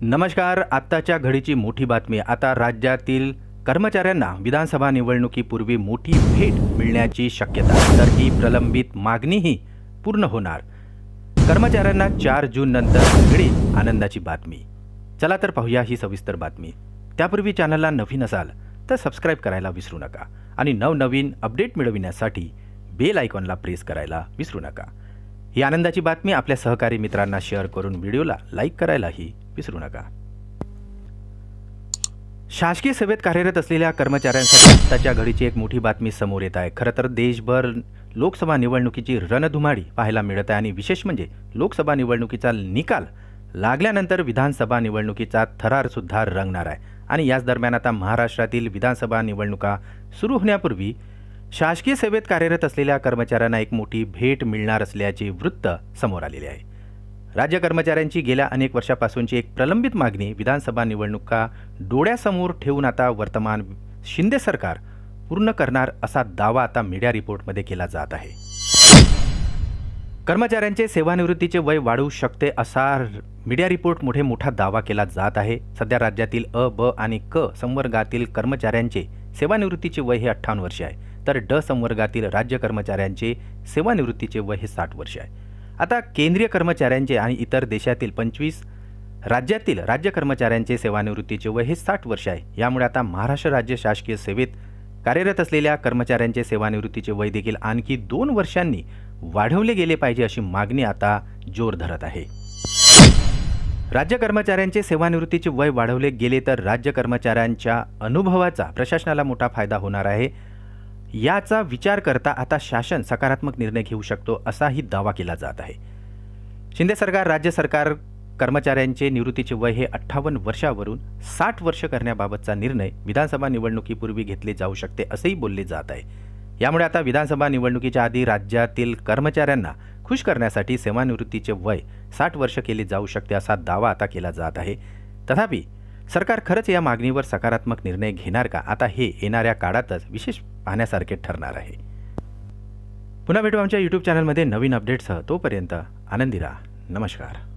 नमस्कार. आत्ताच्या घडीची मोठी बातमी. आता राज्यातील कर्मचाऱ्यांना विधानसभा निवडणुकीपूर्वी मोठी भेट मिळण्याची शक्यता. तर ही प्रलंबित मागणीही पूर्ण होणार. कर्मचाऱ्यांना 4 जून नंतर वेगळी आनंदाची बातमी. चला तर पाहूया ही सविस्तर बातमी. त्यापूर्वी चॅनलला नवीन असाल तर सबस्क्राईब करायला विसरू नका आणि नवनवीन अपडेट मिळविण्यासाठी बेल आयकॉनला प्रेस करायला विसरू नका. ही आनंदाची बातमी आपल्या सहकारी मित्रांना शेअर करून व्हिडिओला लाईक करायलाही विसरू नका. शासकीय सेवेत कार्यरत असलेल्या कर्मचाऱ्यांसाठी आत्ताच्या घडीची एक मोठी बातमी समोर येत आहे. खरं तर देशभर लोकसभा निवडणुकीची रणधुमाळी पाहायला मिळत आहे आणि विशेष म्हणजे लोकसभा निवडणुकीचा निकाल लागल्यानंतर विधानसभा निवडणुकीचा थरारसुद्धा रंगणार आहे. आणि याच दरम्यान आता महाराष्ट्रातील विधानसभा निवडणुका सुरू होण्यापूर्वी शासकीय सेवेत कार्यरत असलेल्या कर्मचाऱ्यांना एक मोठी भेट मिळणार असल्याचे वृत्त समोर आलेले आहे. राज्य कर्मचाऱ्यांची गेल्या अनेक वर्षापासूनची एक प्रलंबित मागणी विधानसभा निवडणुका डोळ्यासमोर ठेवून आता वर्तमान शिंदे सरकार पूर्ण करणार असा दावा आता मीडिया रिपोर्टमध्ये केला जात आहे. कर्मचाऱ्यांचे सेवानिवृत्तीचे वय वाढू शकते असा मीडिया रिपोर्टमध्ये मोठा दावा केला जात आहे. सध्या राज्यातील अ, ब आणि क संवर्गातील कर्मचाऱ्यांचे सेवानिवृत्तीचे वय हे 58 वर्षे आहे, तर ड संवर्गातील राज्य कर्मचाऱ्यांचे सेवानिवृत्तीचे वय हे 60 वर्षे आहे. आता केंद्रीय कर्मचाऱ्यांचे आणि इतर देशातील 25 राज्यातील राज्य कर्मचाऱ्यांचे सेवानिवृत्तीचे वय हे 60 वर्षे आहे. यामुळे आता महाराष्ट्र राज्य शासकीय सेवेत कार्यरत असलेल्या कर्मचाऱ्यांचे सेवानिवृत्तीचे वय देखील आणखी 2 वर्षांनी वाढवले गेले पाहिजे अशी मागणी आता जोर धरत आहे. राज्य कर्मचाऱ्यांचे सेवानिवृत्तीचे वय वाढवले गेले तर राज्य कर्मचाऱ्यांच्या अनुभवाचा प्रशासनाला मोठा फायदा होणार आहे. याचा विचार करता आता शासन सकारात्मक निर्णय घेऊ शकतो असाही दावा केला जात आहे. शिंदे सरकार राज्य सरकार कर्मचाऱ्यांचे निवृत्तीचे वय हे 58 वर्षावरून 60 वर्ष करण्याबाबतचा निर्णय विधानसभा निवडणुकीपूर्वी घेतले जाऊ शकते असेही बोलले जात आहे. यामुळे आता विधानसभा निवडणुकीच्या आधी राज्यातील कर्मचाऱ्यांना खुश करण्यासाठी सेवानिवृत्तीचे वय 60 वर्ष केले जाऊ शकते असा दावा आता केला जात आहे. तथापि सरकार खरंच या मागणीवर सकारात्मक निर्णय घेणार का, आता हे येणाऱ्या काळातच विशेष पाहण्यासारखे ठरणार आहे. पुन्हा भेटू आमच्या यूट्यूब चॅनलमध्ये नवीन अपडेट्ससह. तोपर्यंत आनंदी राहा. नमस्कार.